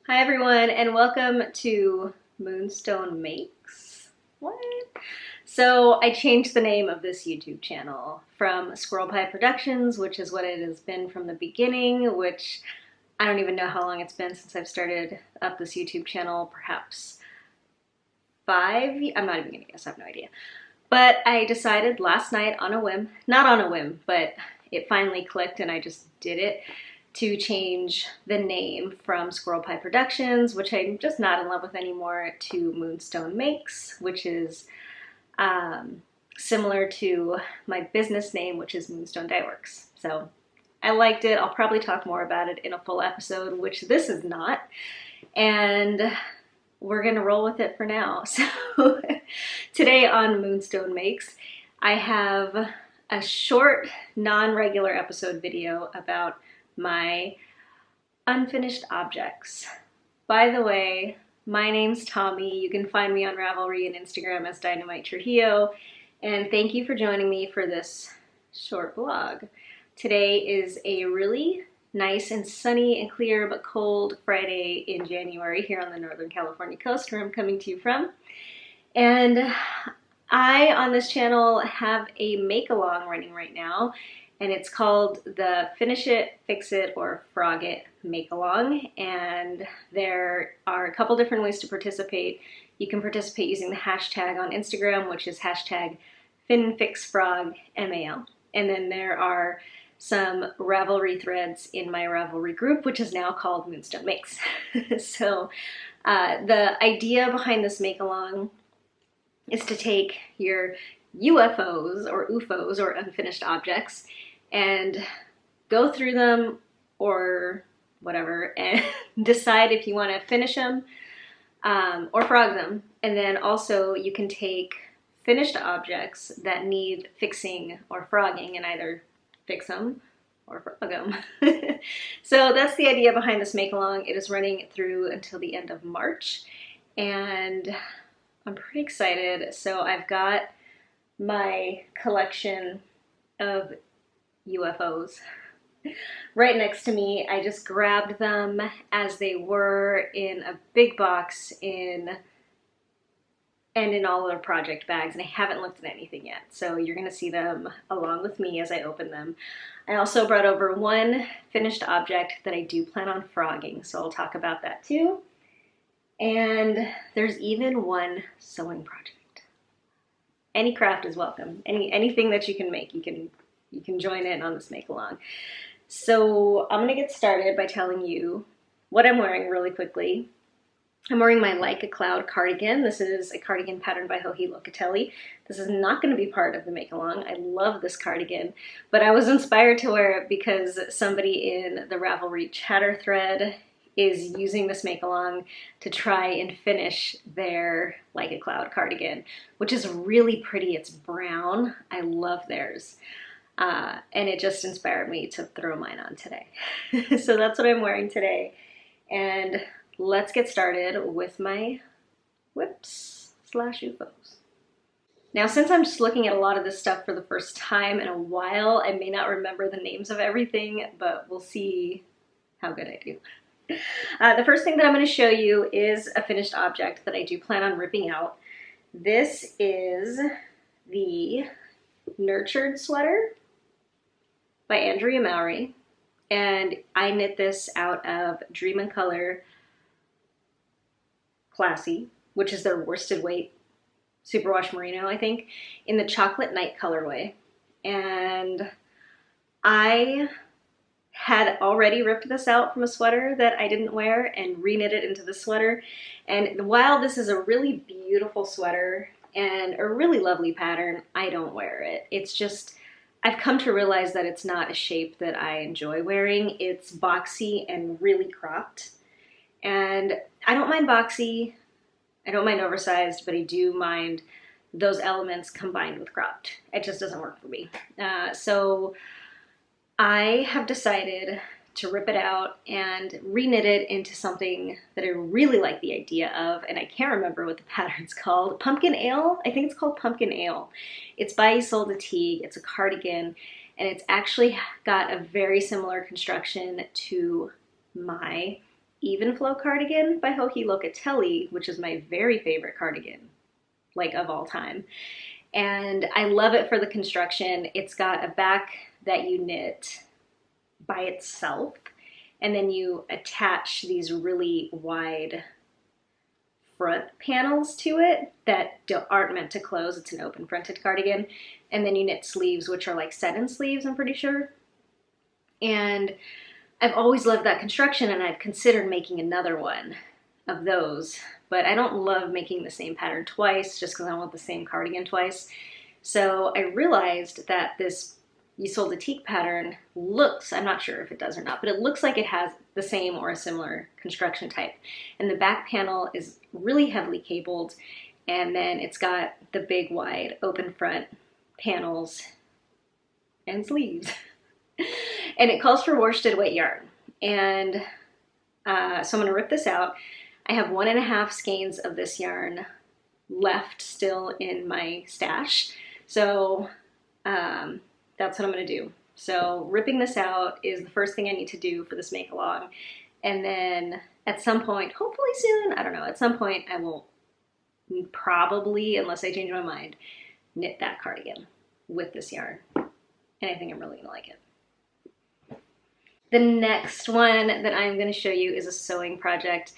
Hi everyone, and welcome to Moonstone Makes. What? So I changed the name of this YouTube channel from Squirrel Pie Productions, which is what it has been from the beginning, which I don't even know how long it's been since I've started up this YouTube channel, perhaps 5, I'm not even gonna guess, I have no idea. But I decided last night on a whim, not on a whim, but it finally clicked and I just did it, to change the name from Squirrel Pie Productions, which I'm just not in love with anymore, to Moonstone Makes, which is similar to my business name, which is Moonstone Dyeworks. So I liked it. I'll probably talk more about it in a full episode, which this is not. And we're gonna roll with it for now. So today on Moonstone Makes, I have a short, non-regular episode video about my unfinished objects. By the way, my name's Tommi. You can find me on Ravelry and Instagram as DynamiteTrujillo. And thank you for joining me for this short vlog. Today is a really nice and sunny and clear but cold Friday in January here on the Northern California coast, where I'm coming to you from. And I, on this channel, have a make-along running right now, and it's called the Finish It, Fix It, or Frog It Make-Along. And there are a couple different ways to participate. You can participate using the hashtag on Instagram, which is hashtag finfixfrog, MAL. And then there are some Ravelry threads in my Ravelry group, which is now called Moonstone Makes. So the idea behind this make-along is to take your UFOs or UFOs or unfinished objects and go through them or whatever and decide if you want to finish them or frog them. And then also you can take finished objects that need fixing or frogging and either fix them or frog them. So that's the idea behind this make-along. It is running through until the end of March, and I'm pretty excited. So I've got my collection of UFOs right next to me. I just grabbed them as they were in a big box and in all of their project bags, and I haven't looked at anything yet. So you're gonna see them along with me as I open them. I also brought over one finished object that I do plan on frogging, so I'll talk about that too. And there's even one sewing project. Any craft is welcome. Anything that you can make, you can join in on this make-along. So I'm gonna get started by telling you what I'm wearing really quickly. I'm wearing my Like a Cloud cardigan. This is a cardigan patterned by Joji Locatelli. This is not going to be part of the make-along. I love this cardigan, but I was inspired to wear it because somebody in the Ravelry chatter thread is using this make-along to try and finish their Like a Cloud cardigan, which is really pretty. It's brown. I love theirs. And it just inspired me to throw mine on today. So that's what I'm wearing today. And let's get started with my whips / UFOs. Now, since I'm just looking at a lot of this stuff for the first time in a while, I may not remember the names of everything, but we'll see how good I do. The first thing that I'm going to show you is a finished object that I do plan on ripping out. This is the Nurtured sweater by Andrea Mowry, and I knit this out of Dream and Color Classy, which is their worsted weight superwash merino, I think, in the Chocolate Night colorway. And I had already ripped this out from a sweater that I didn't wear and reknit it into the sweater. And while this is a really beautiful sweater and a really lovely pattern, I don't wear it. It's just, I've come to realize that it's not a shape that I enjoy wearing. It's boxy and really cropped. And I don't mind boxy, I don't mind oversized, but I do mind those elements combined with cropped. It just doesn't work for me. So I have decided to rip it out and reknit it into something that I really like the idea of, and I can't remember what the pattern's called. Pumpkin Ale? I think it's called Pumpkin Ale. It's by Isolde Teague. It's a cardigan, and it's actually got a very similar construction to my Even Flow cardigan by Hohi Locatelli, which is my very favorite cardigan, like of all time. And I love it for the construction. It's got a back that you knit by itself, and then you attach these really wide front panels to it that aren't meant to close. It's an open fronted cardigan. And then you knit sleeves, which are like set-in sleeves, I'm pretty sure. And I've always loved that construction, and I've considered making another one of those, but I don't love making the same pattern twice just because I want the same cardigan twice. So I realized that this Isolde Teak pattern looks, I'm not sure if it does or not, but it looks like it has the same or a similar construction type. And the back panel is really heavily cabled, and then it's got the big wide open front panels and sleeves. And it calls for worsted weight yarn. And so I'm going to rip this out. I have 1.5 skeins of this yarn left still in my stash. So that's what I'm going to do. So ripping this out is the first thing I need to do for this make along. And then at some point, hopefully soon, I don't know, at some point I will probably, unless I change my mind, knit that cardigan with this yarn. And I think I'm really going to like it. The next one that I'm going to show you is a sewing project.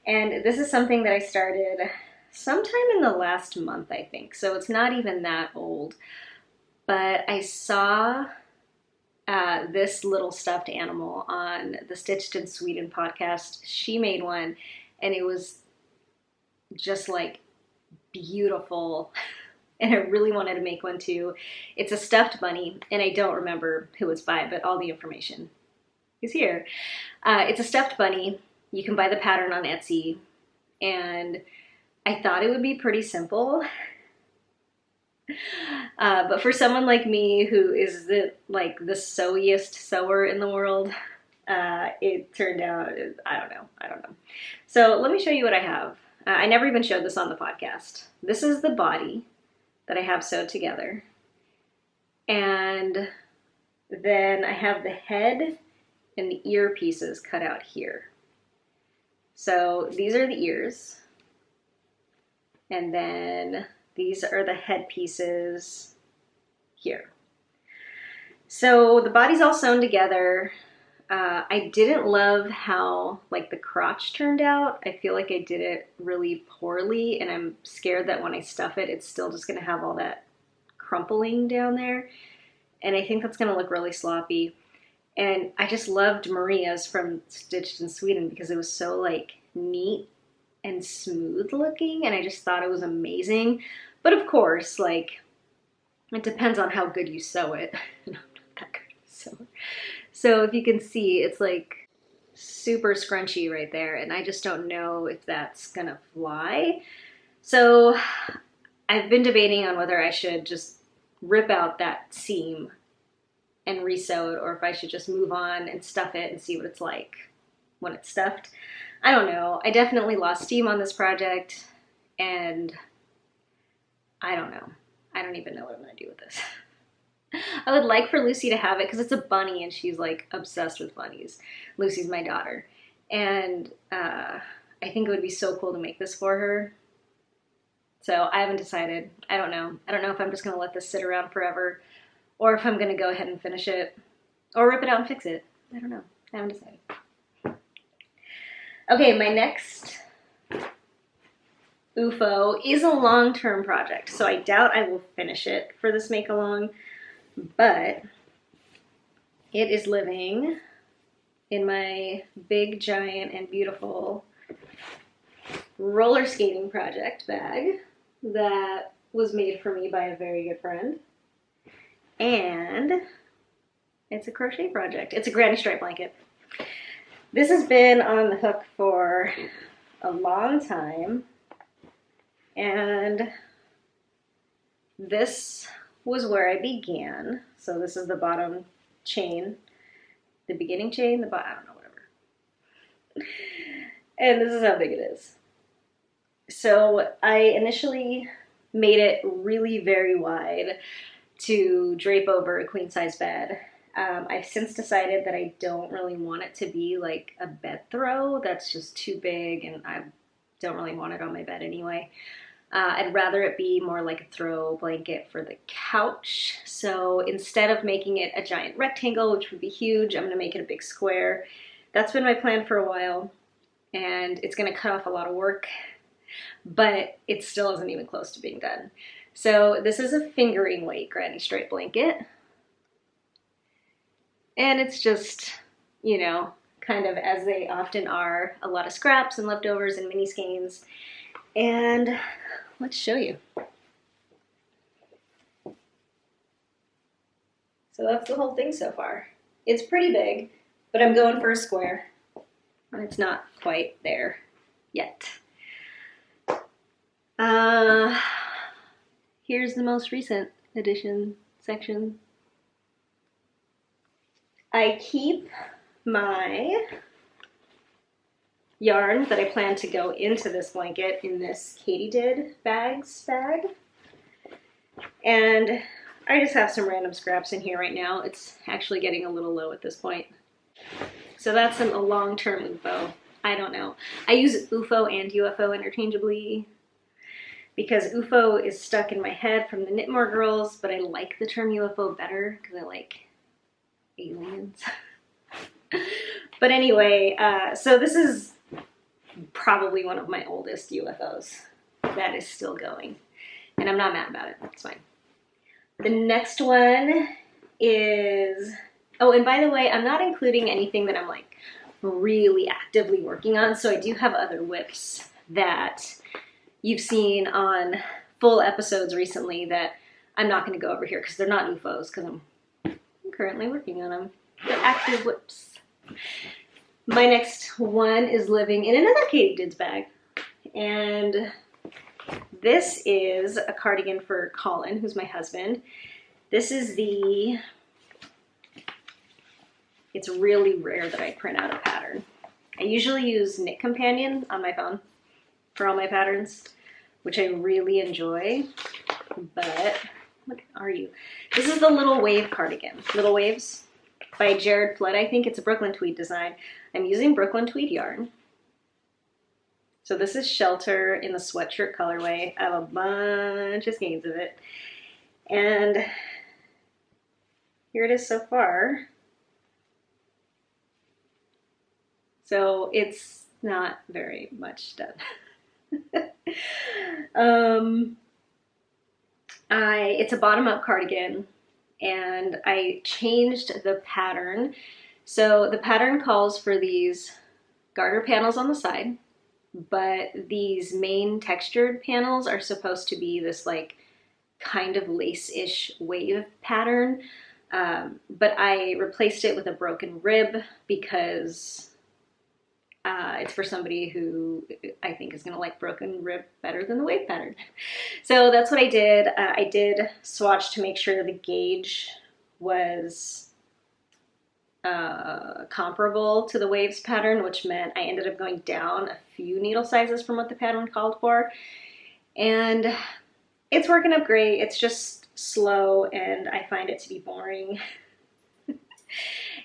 And this is something that I started sometime in the last month, I think. So it's not even that old. But I saw this little stuffed animal on the Stitched in Sweden podcast. She made one, and it was just like beautiful. And I really wanted to make one too. It's a stuffed bunny, and I don't remember who it's by, but all the information is here. It's a stuffed bunny. You can buy the pattern on Etsy, and I thought it would be pretty simple. But for someone like me who is the sewiest sewer in the world, it turned out, I don't know. So let me show you what I have. I never even showed this on the podcast. This is the body that I have sewed together. And then I have the head and the ear pieces cut out here. So these are the ears. And then these are the head pieces here. So the body's all sewn together. I didn't love how like the crotch turned out. I feel like I did it really poorly, and I'm scared that when I stuff it, it's still just gonna have all that crumpling down there. And I think that's gonna look really sloppy. And I just loved Maria's from Stitched in Sweden because it was so like neat and smooth looking, and I just thought it was amazing. But of course, like, it depends on how good you sew it. I'm not that good at sewing. So if you can see, it's like super scrunchy right there, and I just don't know if that's gonna fly. So I've been debating on whether I should just rip out that seam and resew it, or if I should just move on and stuff it and see what it's like when it's stuffed. I don't know. I definitely lost steam on this project, and I don't know. I don't even know what I'm going to do with this. I would like for Lucy to have it because it's a bunny and she's like obsessed with bunnies. Lucy's my daughter. And I think it would be so cool to make this for her. So I haven't decided. I don't know. I don't know if I'm just going to let this sit around forever or if I'm going to go ahead and finish it or rip it out and fix it. I don't know. I haven't decided. Okay, my next UFO is a long-term project, so I doubt I will finish it for this make-along, but it is living in my big, giant, and beautiful roller skating project bag that was made for me by a very good friend, and it's a crochet project. It's a granny stripe blanket. This has been on the hook for a long time, and this was where I began. So this is the bottom chain, the beginning chain, I don't know, whatever. And this is how big it is. So I initially made it really very wide to drape over a queen size bed. I've since decided that I don't really want it to be like a bed throw. That's just too big, and I don't really want it on my bed anyway. I'd rather it be more like a throw blanket for the couch. So instead of making it a giant rectangle, which would be huge, I'm going to make it a big square. That's been my plan for a while, and it's going to cut off a lot of work, but it still isn't even close to being done. So this is a fingering weight granny stripe blanket, and it's just, you know, kind of as they often are, a lot of scraps and leftovers and mini skeins. And let's show you. So that's the whole thing so far. It's pretty big, but I'm going for a square, and it's not quite there yet. Here's the most recent edition section. I keep my yarn that I plan to go into this blanket in this Katydid bags bag. And I just have some random scraps in here right now. It's actually getting a little low at this point. So that's a long-term UFO. I don't know. I use UFO and UFO interchangeably because UFO is stuck in my head from the Knitmore girls, but I like the term UFO better because I like aliens. But anyway, so this is probably one of my oldest UFOs that is still going, and I'm not mad about it. It's fine. The next one is, oh, and by the way, I'm not including anything that I'm like really actively working on, so I do have other whips that you've seen on full episodes recently that I'm not going to go over here because they're not UFOs, because I'm currently working on them. They're active whips. My next one is living in another Katydid's bag, and this is a cardigan for Colin, who's my husband. This is it's really rare that I print out a pattern. I usually use Knit Companion on my phone for all my patterns, which I really enjoy, but what are you? This is the Little Wave cardigan, Little Waves by Jared Flood. I think it's a Brooklyn Tweed design. I'm using Brooklyn Tweed yarn. So this is Shelter in the sweatshirt colorway. I have a bunch of skeins of it. And here it is so far. So it's not very much done. It's a bottom-up cardigan, and I changed the pattern. So the pattern calls for these garter panels on the side, but these main textured panels are supposed to be this like kind of lace-ish wave pattern. But I replaced it with a broken rib because it's for somebody who I think is going to like broken rib better than the wave pattern. So that's what I did. I did swatch to make sure the gauge was comparable to the waves pattern, which meant I ended up going down a few needle sizes from what the pattern called for. And it's working up great. It's just slow, and I find it to be boring.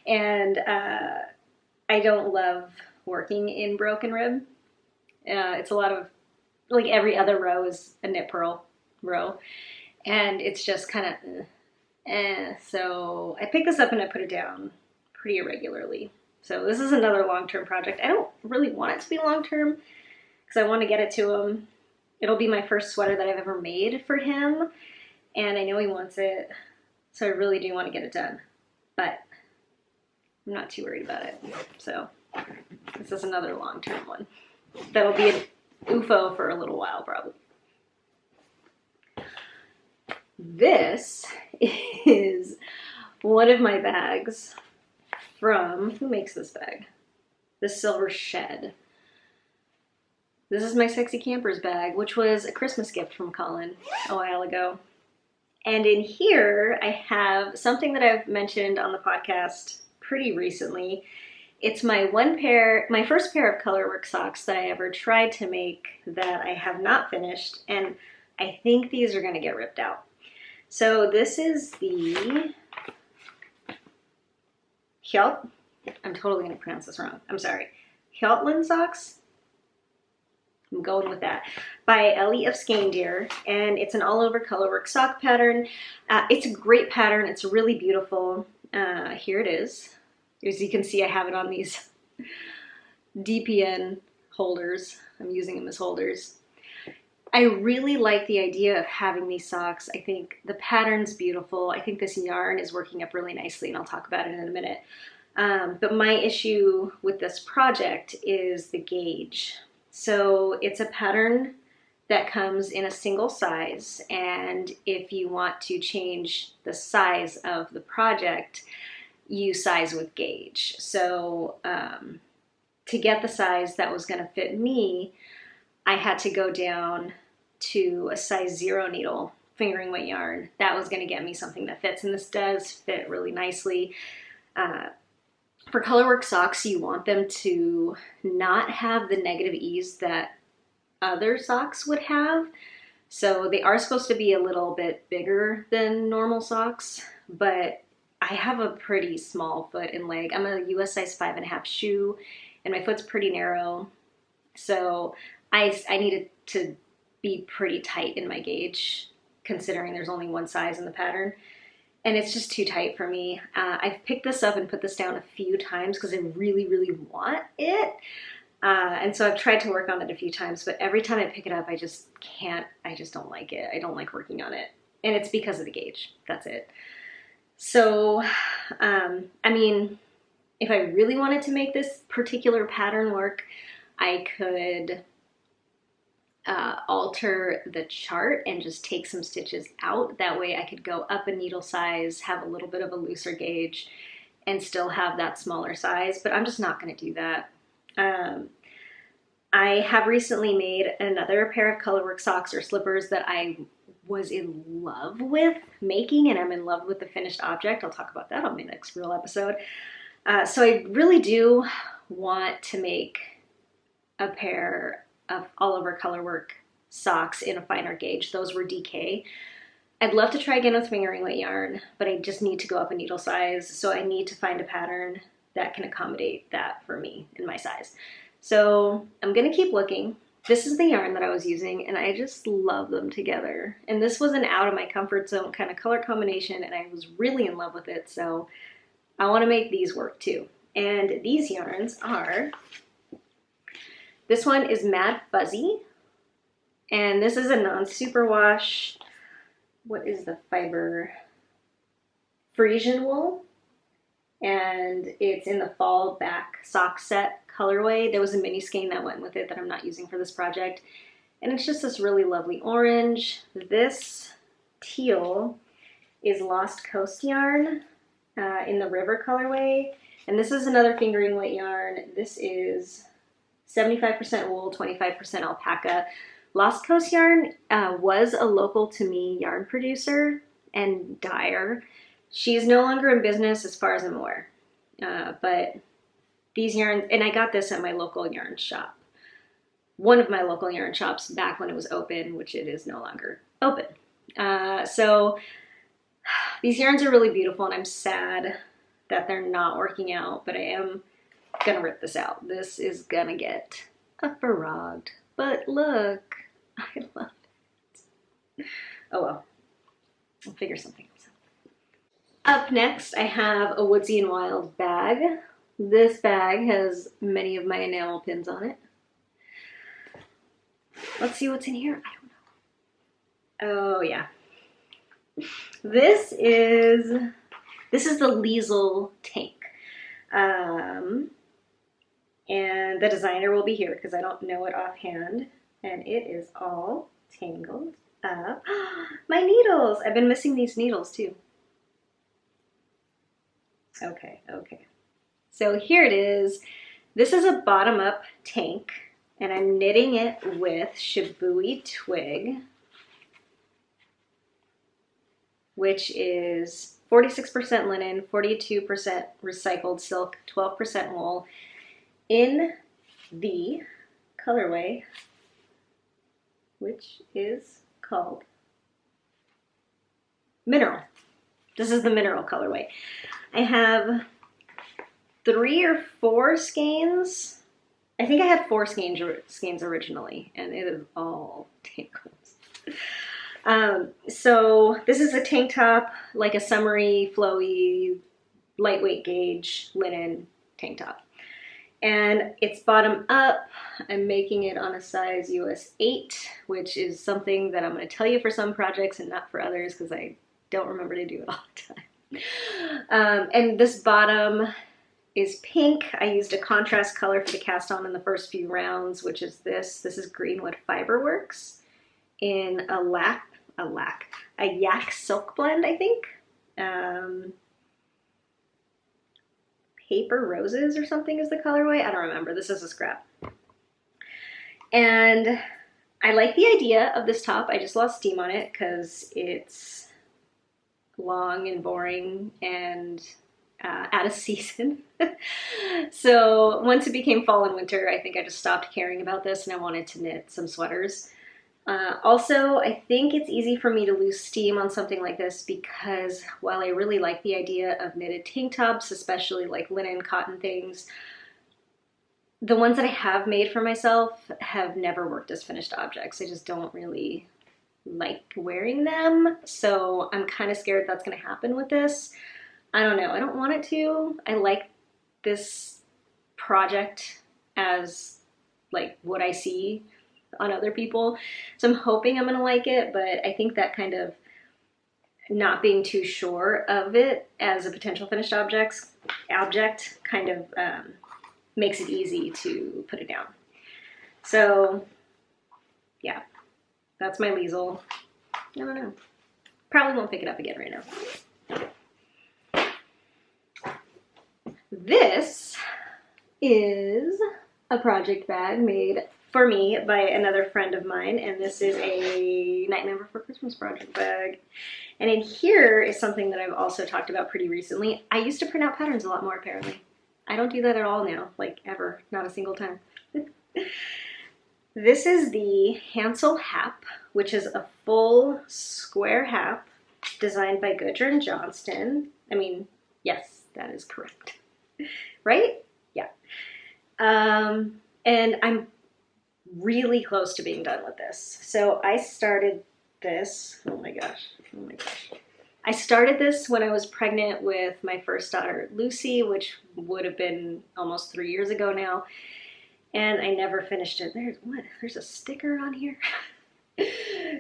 And I don't love working in broken rib. It's a lot of, like, every other row is a knit purl row, and it's just kind of so I picked this up and I put it down pretty irregularly. So this is another long-term project. I don't really want it to be long-term because I want to get it to him. It'll be my first sweater that I've ever made for him, and I know he wants it, so I really do want to get it done, but I'm not too worried about it. So this is another long-term one. That'll be an UFO for a little while, probably. This is one of my bags from, who makes this bag? The Silver Shed. This is my Sexy Campers bag, which was a Christmas gift from Colin a while ago. And in here, I have something that I've mentioned on the podcast pretty recently. It's my first pair of colorwork socks that I ever tried to make that I have not finished, and I think these are going to get ripped out. So this is the I'm totally going to pronounce this wrong. I'm sorry. Hjaltland socks. I'm going with that. By Hjaltland Skandeer, and it's an all-over colorwork sock pattern. It's a great pattern. It's really beautiful. Here it is. As you can see, I have it on these DPN holders. I'm using them as holders. I really like the idea of having these socks. I think the pattern's beautiful. I think this yarn is working up really nicely, and I'll talk about it in a minute. But my issue with this project is the gauge. So it's a pattern that comes in a single size, and if you want to change the size of the project, you size with gauge. So to get the size that was going to fit me, I had to go down to a size 0 needle fingering weight yarn. That was going to get me something that fits, and this does fit really nicely. For colorwork socks, you want them to not have the negative ease that other socks would have. So they are supposed to be a little bit bigger than normal socks, but I have a pretty small foot and leg. I'm a US size 5.5 shoe, and my foot's pretty narrow. So I needed to be pretty tight in my gauge, considering there's only one size in the pattern. And it's just too tight for me. I've picked this up and put this down a few times because I really, really want it. And so I've tried to work on it a few times, but every time I pick it up, I just can't, I just don't like it. I don't like working on it. And it's because of the gauge. That's it. So, I mean, if I really wanted to make this particular pattern work, I could alter the chart and just take some stitches out. That way I could go up a needle size, have a little bit of a looser gauge, and still have that smaller size, but I'm just not going to do that. I have recently made another pair of colorwork socks or slippers that I was in love with making, and I'm in love with the finished object. I'll talk about that on my next real episode. So I really do want to make a pair of all over colorwork socks in a finer gauge. Those were DK. I'd love to try again with fingering weight yarn, but I just need to go up a needle size. So I need to find a pattern that can accommodate that for me in my size. So I'm gonna keep looking. This is the yarn that I was using, and I just love them together. And this was an out of my comfort zone kind of color combination, and I was really in love with it. So I wanna make these work too. And these yarns are, this one is Mad Fuzzy, and this is a non-superwash, what is the fiber? Frisian wool, and it's in the fall back sock set colorway. There was a mini skein that went with it that I'm not using for this project, and it's just this really lovely orange. This teal is Lost Coast yarn in the river colorway, and this is another fingering weight yarn. This is 75% wool, 25% alpaca. Lost Coast yarn was a local to me yarn producer and dyer. She's no longer in business as far as I'm aware. But these yarns, and I got this at my local yarn shop. One of my local yarn shops back when it was open, which it is no longer open. So these yarns are really beautiful, and I'm sad that they're not working out, but I am gonna rip this out. This is gonna get a frog, but look, I love it. Oh well, I'll figure something else out. Up next, I have a Woodsy and Wild bag. This bag has many of my enamel pins on it. Let's see what's in here. I don't know. Oh yeah, this is the Liesel tank. And the designer will be here because I don't know it offhand. And it is all tangled up. My needles! I've been missing these needles too. Okay. So here it is. This is a bottom-up tank, and I'm knitting it with Shibui twig, which is 46% linen, 42% recycled silk, 12% wool, in the colorway, which is called Mineral. This is the Mineral colorway. I have 3 or 4 skeins. I think I had 4 skeins originally, and it is all tangles. So this is a tank top, like a summery, flowy, lightweight gauge linen tank top. And it's bottom up. I'm making it on a size US 8, which is something that I'm going to tell you for some projects and not for others because I don't remember to do it all the time. And this bottom is pink. I used a contrast color for the cast on in the first few rounds, which is this. This is Greenwood Fiberworks in a yak silk blend, I think. Paper Roses or something is the colorway. I don't remember. This is a scrap. And I like the idea of this top. I just lost steam on it because it's long and boring and out of season. So once it became fall and winter, I think I just stopped caring about this and I wanted to knit some sweaters. Also, I think it's easy for me to lose steam on something like this because while I really like the idea of knitted tank tops, especially like linen, cotton things, the ones that I have made for myself have never worked as finished objects. I just don't really like wearing them. So I'm kind of scared that's going to happen with this. I don't know. I don't want it to. I like this project as like what I see on other people. So I'm hoping I'm going to like it, but I think that kind of not being too sure of it as a potential finished object kind of makes it easy to put it down. So yeah, that's my Liesel. I don't know. Probably won't pick it up again right now. This is a project bag made for me by another friend of mine, and this is a Nightmare Before Christmas project bag. And in here is something that I've also talked about pretty recently. I used to print out patterns a lot more, apparently. I don't do that at all now, like ever, not a single time. This is the Hansel hat, which is a full square hat designed by Gudrun Johnston. I mean, yes, that is correct. Right? Yeah. And I'm really close to being done with this. So I started this, oh my gosh. I started this when I was pregnant with my first daughter, Lucy, which would have been almost 3 years ago now. And I never finished it. There's a sticker on here.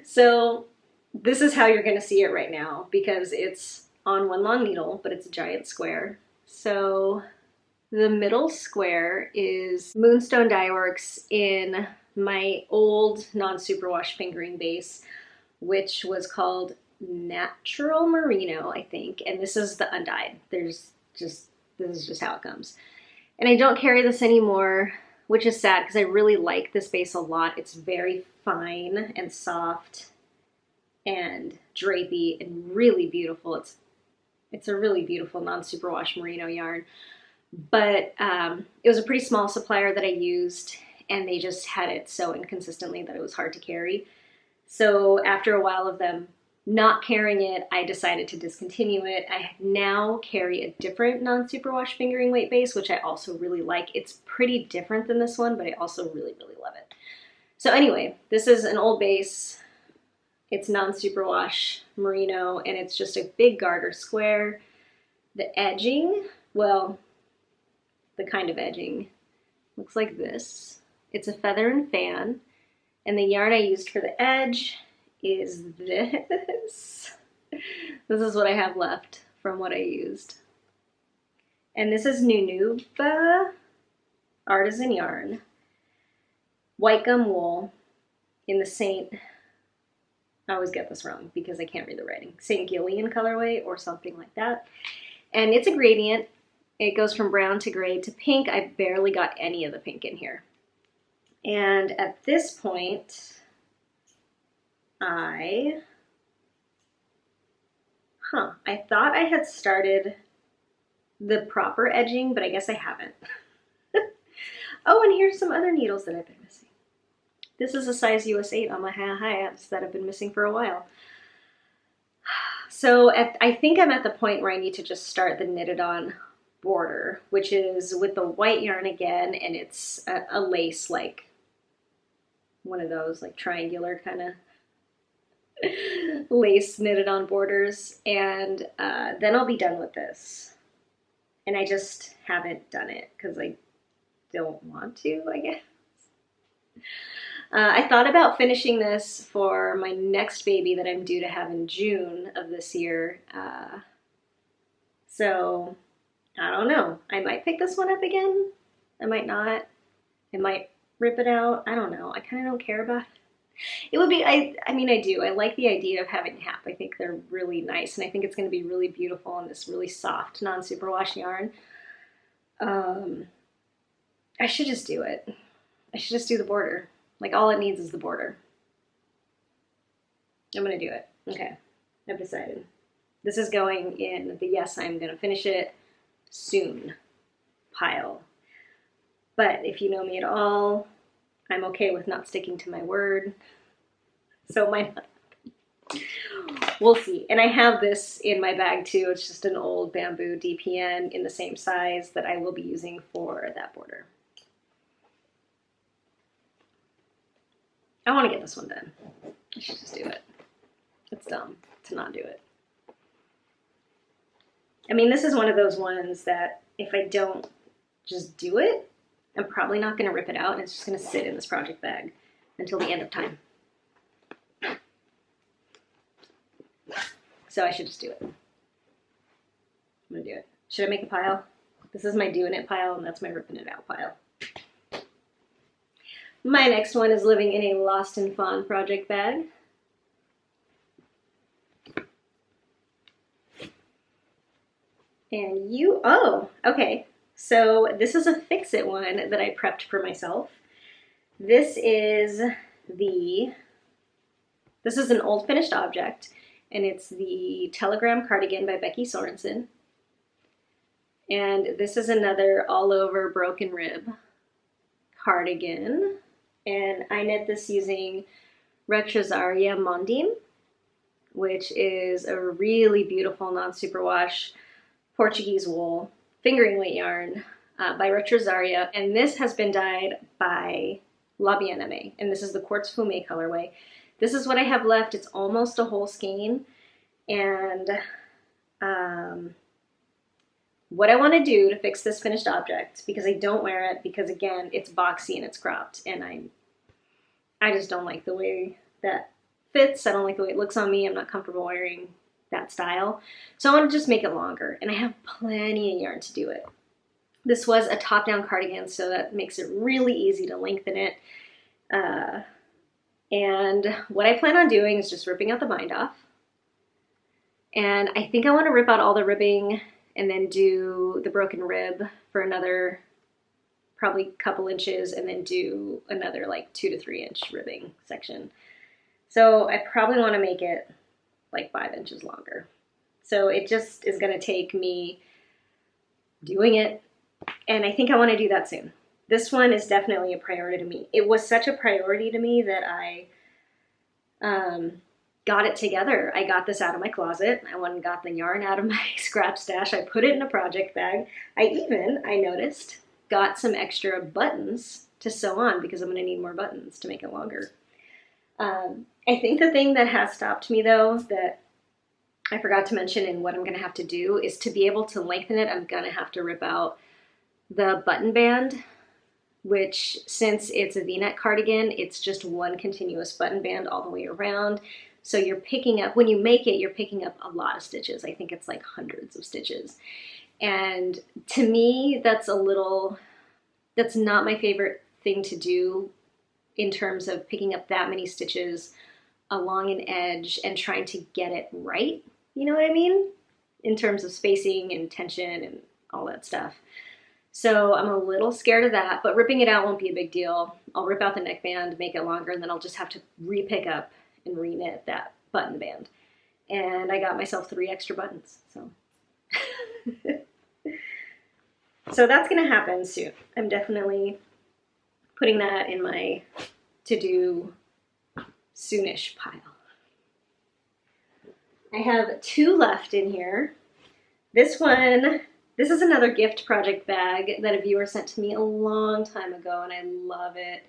So this is how you're gonna see it right now because it's on one long needle, but it's a giant square. So the middle square is Moonstone Dyeworks in my old non-superwash fingering base, which was called Natural Merino, I think, and this is the undyed. This is just how it comes. And I don't carry this anymore, which is sad because I really like this base a lot. It's very fine and soft and drapey and really beautiful. It's a really beautiful non-superwash merino yarn. But it was a pretty small supplier that I used, and they just had it so inconsistently that it was hard to carry. So after a while of them not carrying it, I decided to discontinue it. I now carry a different non-superwash fingering weight base, which I also really like. It's pretty different than this one, but I also really, really love it. So anyway, this is an old base. It's non-superwash merino, and it's just a big garter square. The edging, well, the kind of edging looks like this. It's a feather and fan, and the yarn I used for the edge is this. This is what I have left from what I used. And this is Nunuba Artisan Yarn. White gum wool in the Saint, I always get this wrong because I can't read the writing, St. Gillian colorway or something like that. And it's a gradient. It goes from brown to gray to pink. I barely got any of the pink in here. And at this point, I thought I had started the proper edging, but I guess I haven't. Oh, and here's some other needles that I've been missing. This is a size US 8 on my hats that I've been missing for a while. So I think I'm at the point where I need to just start the knitted on border, which is with the white yarn again, and it's a lace, like one of those like triangular kind of lace knitted on borders. And then I'll be done with this. And I just haven't done it because I don't want to, I guess. I thought about finishing this for my next baby that I'm due to have in June of this year. So I don't know. I might pick this one up again. I might not. I might rip it out. I don't know. I kind of don't care about it. It would be, I mean, I do. I like the idea of having half. I think they're really nice, and I think it's going to be really beautiful in this really soft non-superwash yarn. I should just do it. I should just do the border. Like, all it needs is the border. I'm going to do it. Okay. I've decided. This is going in the yes, I'm going to finish it soon pile. But if you know me at all, I'm okay with not sticking to my word. So it might not. We'll see. And I have this in my bag too. It's just an old bamboo DPN in the same size that I will be using for that border. I want to get this one done. I should just do it. It's dumb to not do it. I mean, this is one of those ones that if I don't just do it, I'm probably not going to rip it out, and it's just going to sit in this project bag until the end of time. So I should just do it. I'm going to do it. Should I make a pile? This is my doing it pile, and that's my ripping it out pile. My next one is living in a Lost and Fawn project bag. And oh, okay. So this is a fix-it one that I prepped for myself. This is an old finished object, and it's the Telegram cardigan by Becky Sorensen. And this is another all over broken rib cardigan. And I knit this using Retrosaria Mondim, which is a really beautiful non-superwash Portuguese wool fingering weight yarn by Retrosaria. And this has been dyed by La Bien-Aimée, and this is the Quartz Fumé colorway. This is what I have left. It's almost a whole skein. And what I want to do to fix this finished object, because I don't wear it, because again, it's boxy and it's cropped, and I just don't like the way that fits. I don't like the way it looks on me. I'm not comfortable wearing that style. So I want to just make it longer, and I have plenty of yarn to do it. This was a top-down cardigan, so that makes it really easy to lengthen it. And what I plan on doing is just ripping out the bind off. And I think I want to rip out all the ribbing and then do the broken rib for another probably couple inches, and then do another like 2 to 3 inch ribbing section. So I probably want to make it like 5 inches longer. So it just is going to take me doing it, and I think I want to do that soon. This one is definitely a priority to me. It was such a priority to me that I got it together. I got this out of my closet. I went and got the yarn out of my scrap stash. I put it in a project bag. I noticed, got some extra buttons to sew on because I'm going to need more buttons to make it longer. I think the thing that has stopped me though, that I forgot to mention and what I'm going to have to do, is to be able to lengthen it, I'm going to have to rip out the button band, which since it's a V-neck cardigan, it's just one continuous button band all the way around. So you're picking up, when you make it, you're picking up a lot of stitches. I think it's like hundreds of stitches. And to me, that's not my favorite thing to do in terms of picking up that many stitches along an edge and trying to get it right. You know what I mean? In terms of spacing and tension and all that stuff. So I'm a little scared of that, but ripping it out won't be a big deal. I'll rip out the neckband, make it longer, and then I'll just have to re-pick up and re-knit that button band. And I got myself 3 extra buttons, so. So that's gonna happen soon. I'm definitely putting that in my to-do soonish pile. I have 2 left in here. This one This is another gift project bag that a viewer sent to me a long time ago, and I love it.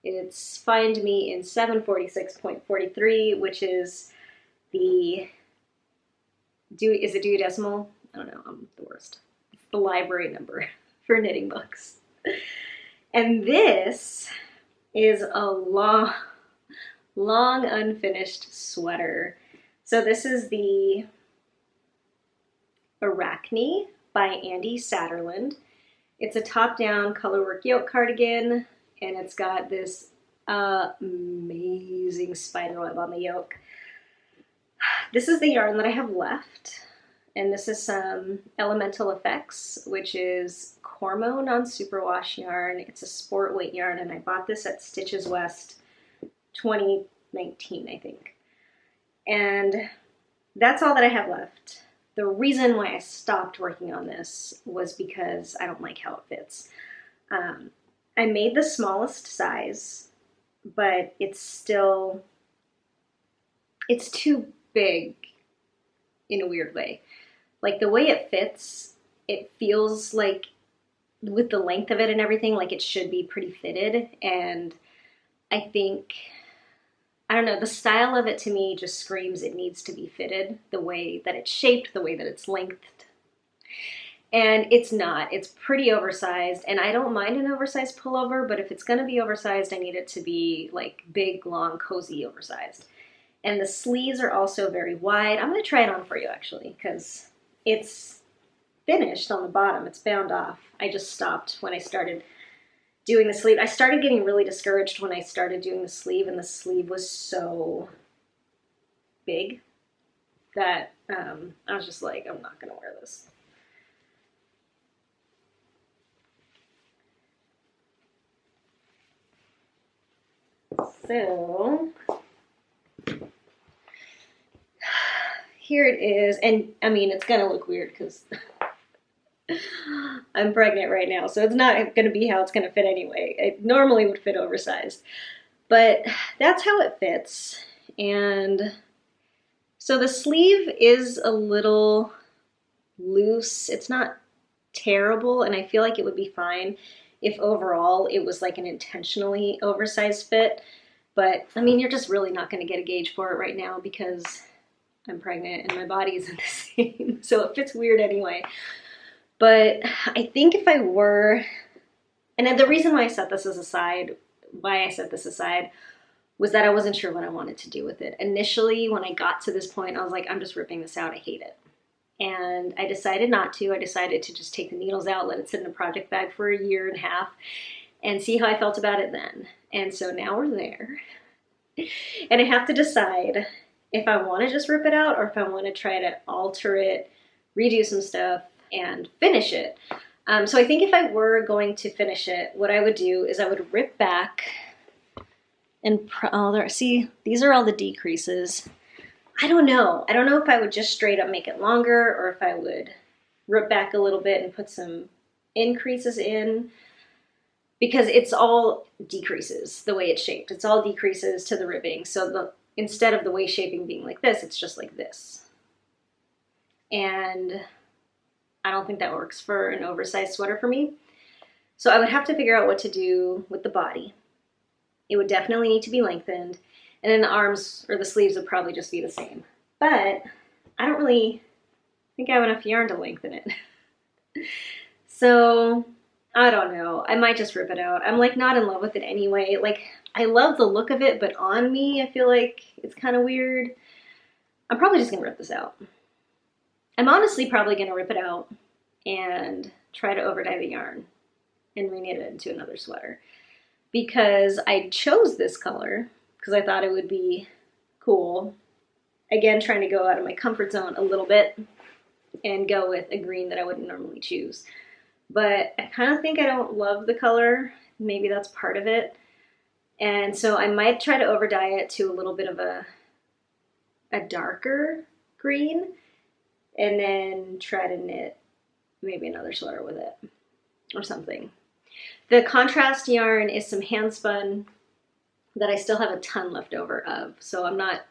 It's Find Me in 746.43, which is the, is it duodecimal? I don't know, I'm the worst. It's the library number for knitting books. And this is a long unfinished sweater. So this is the Arachne by Andi Satterlund. It's a top-down colorwork yoke cardigan, and it's got this amazing spiderweb on the yoke. This is the yarn that I have left, and this is some Elemental Effects, which is Cormo non-superwash yarn. It's a sport weight yarn, and I bought this at Stitches West 2019, I think. And that's all that I have left. The reason why I stopped working on this was because I don't like how it fits. I made the smallest size, but it's too big in a weird way. Like the way it fits, it feels like with the length of it and everything, like it should be pretty fitted. And I think, I don't know, the style of it to me just screams it needs to be fitted, the way that it's shaped, the way that it's lengthed. And it's not. It's pretty oversized, and I don't mind an oversized pullover, but if it's gonna be oversized, I need it to be like big, long, cozy oversized. And the sleeves are also very wide. I'm gonna try it on for you actually, because it's finished on the bottom. It's bound off. I just stopped when I started doing the sleeve. I started getting really discouraged when I started doing the sleeve, and the sleeve was so big that I was just like, I'm not gonna wear this. So here it is, and I mean, it's gonna look weird because I'm pregnant right now, so it's not gonna be how it's gonna fit anyway. It normally would fit oversized, but that's how it fits. And so the sleeve is a little loose. It's not terrible, and I feel like it would be fine if overall it was like an intentionally oversized fit. But I mean, you're just really not going to get a gauge for it right now because I'm pregnant and my body isn't the same. So it fits weird anyway. But I think if I were, and the reason why I set this aside was that I wasn't sure what I wanted to do with it. Initially, when I got to this point, I was like, I'm just ripping this out. I hate it. And I decided not to. I decided to just take the needles out, let it sit in a project bag for 1.5 years, and see how I felt about it then. And so now we're there. And I have to decide if I want to just rip it out or if I want to try to alter it, redo some stuff, and finish it. So I think if I were going to finish it, what I would do is I would rip back and, see, these are all the decreases. I don't know. I don't know if I would just straight up make it longer or if I would rip back a little bit and put some increases in, because it's all decreases the way it's shaped. It's all decreases to the ribbing. So instead of the waist shaping being like this, it's just like this. And I don't think that works for an oversized sweater for me. So I would have to figure out what to do with the body. It would definitely need to be lengthened. And then the arms or the sleeves would probably just be the same. But I don't really think I have enough yarn to lengthen it. So I don't know. I might just rip it out. I'm like not in love with it anyway. Like I love the look of it, but on me, I feel like it's kind of weird. I'm probably just gonna rip this out. I'm honestly probably gonna rip it out and try to overdye the yarn and reknit it into another sweater. Because I chose this color because I thought it would be cool. Again, trying to go out of my comfort zone a little bit and go with a green that I wouldn't normally choose. But I kind of think I don't love the color. Maybe that's part of it. And so I might try to overdye it to a little bit of a darker green and then try to knit maybe another sweater with it or something. The contrast yarn is some hand spun that I still have a ton left over of, so I'm not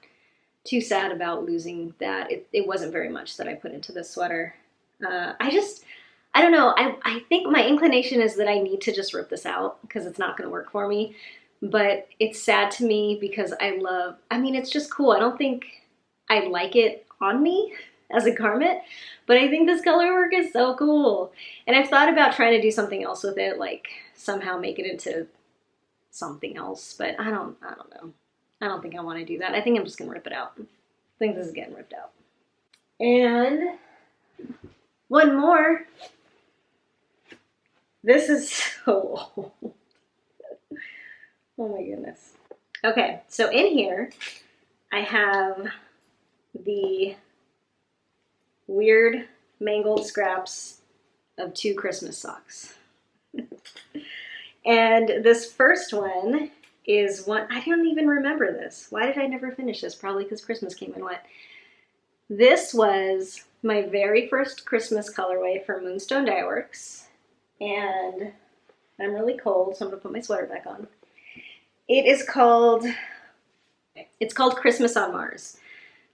too sad about losing that. It wasn't very much that I put into this sweater. I don't know. I think my inclination is that I need to just rip this out because it's not going to work for me. But it's sad to me because I mean, it's just cool. I don't think I like it on me as a garment, but I think this color work is so cool. And I've thought about trying to do something else with it, like somehow make it into something else, but I don't know. I don't think I want to do that. I think I'm just going to rip it out. I think this is getting ripped out. And one more. This is so old. Oh my goodness. Okay, so in here I have the weird mangled scraps of 2 Christmas socks. And this first one is one, I don't even remember this. Why did I never finish this? Probably because Christmas came and went. This was my very first Christmas colorway for Moonstone Dyeworks. And I'm really cold, so I'm gonna put my sweater back on. It's called Christmas on Mars.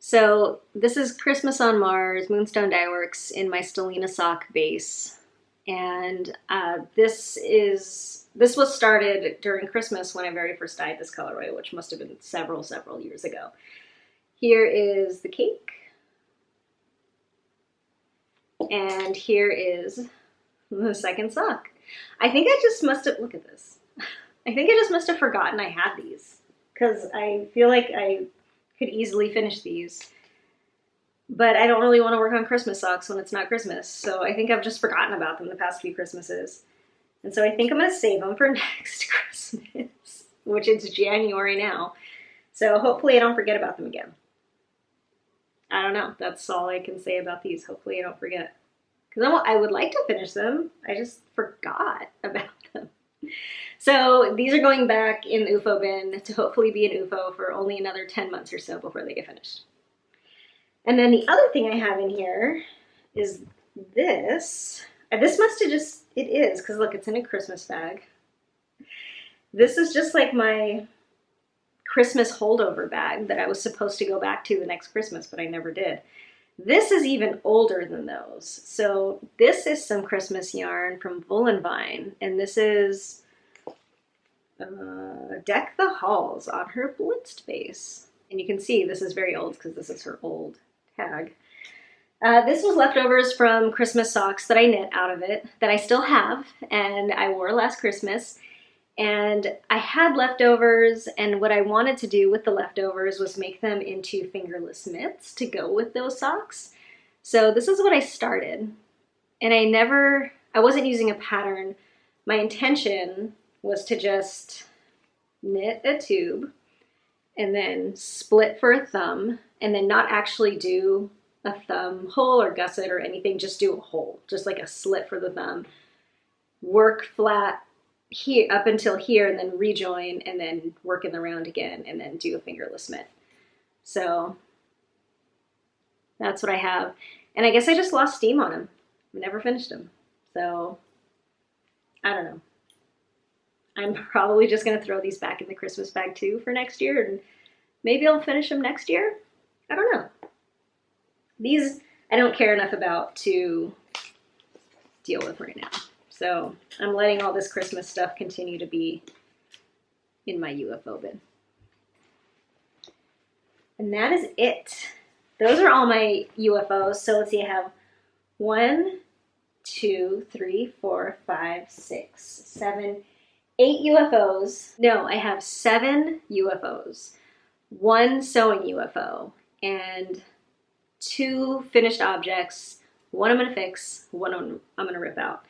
So this is Christmas on Mars, Moonstone Dyeworks in my Stellina sock base. And this was started during Christmas when I very first dyed this colorway, which must have been several years ago. Here is the cake. And here is the second sock. I think I just must have, look at this. I think I just must have forgotten I had these because I feel like I could easily finish these. But I don't really want to work on Christmas socks when it's not Christmas. So I think I've just forgotten about them the past few Christmases. And so I think I'm going to save them for next Christmas, which is January now. So hopefully I don't forget about them again. I don't know. That's all I can say about these. Hopefully I don't forget. Because I would like to finish them. I just forgot about them. So these are going back in the UFO bin to hopefully be an UFO for only another 10 months or so before they get finished. And then the other thing I have in here is this. This must have just, it is, because look, it's in a Christmas bag. This is just like my Christmas holdover bag that I was supposed to go back to the next Christmas, but I never did. This is even older than those. So this is some Christmas yarn from Willowynn, and this is Deck the Halls on her blitzed base. And you can see this is very old because this is her old tag. This was leftovers from Christmas socks that I knit out of it that I still have and I wore last Christmas. And I had leftovers, and what I wanted to do with the leftovers was make them into fingerless mitts to go with those socks. So this is what I started. And I wasn't using a pattern. My intention was to just knit a tube and then split for a thumb and then not actually do a thumb hole or gusset or anything, just do a hole, just like a slit for the thumb. Work flat here up until here and then rejoin and then work in the round again and then do a fingerless mitt. So that's what I have. And I guess I just lost steam on them. I never finished them. So I don't know. I'm probably just going to throw these back in the Christmas bag too for next year, and maybe I'll finish them next year. I don't know. These I don't care enough about to deal with right now. So I'm letting all this Christmas stuff continue to be in my UFO bin. And that is it. Those are all my UFOs. So let's see, I have 1, 2, 3, 4, 5, 6, 7, 8 UFOs. No, I have 7 UFOs, 1 sewing UFO, and 2 finished objects. 1 I'm going to fix, 1 I'm going to rip out.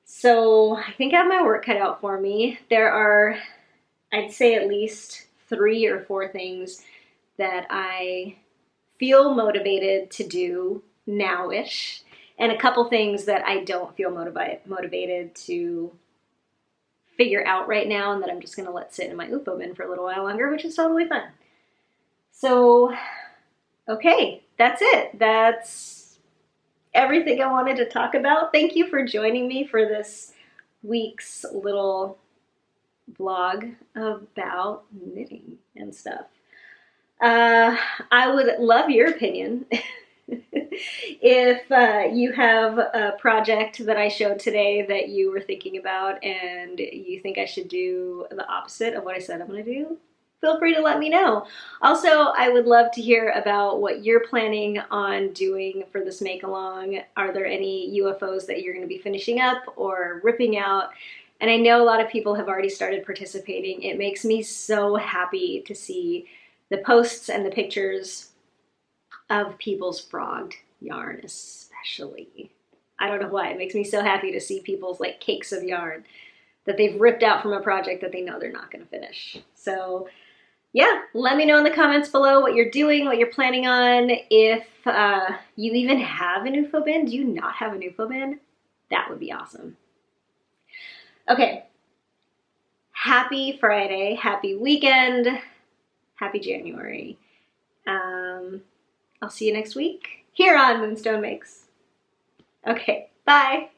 So I think I have my work cut out for me. There are, I'd say, at least 3 or 4 things that I feel motivated to do now-ish, and a couple things that I don't feel motivated to figure out right now and that I'm just going to let sit in my UFO bin for a little while longer, which is totally fun. So, okay, that's it. That's everything I wanted to talk about. Thank you for joining me for this week's little vlog about knitting and stuff. I would love your opinion If you have a project that I showed today that you were thinking about and you think I should do the opposite of what I said I'm going to do, feel free to let me know. Also, I would love to hear about what you're planning on doing for this make-along. Are there any UFOs that you're going to be finishing up or ripping out? And I know a lot of people have already started participating. It makes me so happy to see the posts and the pictures of people's frogged yarn, especially. I don't know why. It makes me so happy to see people's like cakes of yarn that they've ripped out from a project that they know they're not going to finish. So yeah, let me know in the comments below what you're doing, what you're planning on. If you even have an UFO bin. Do you not have an UFO bin? That would be awesome. Okay, happy Friday, happy weekend, happy January. I'll see you next week here on Moonstone Makes. Okay, bye.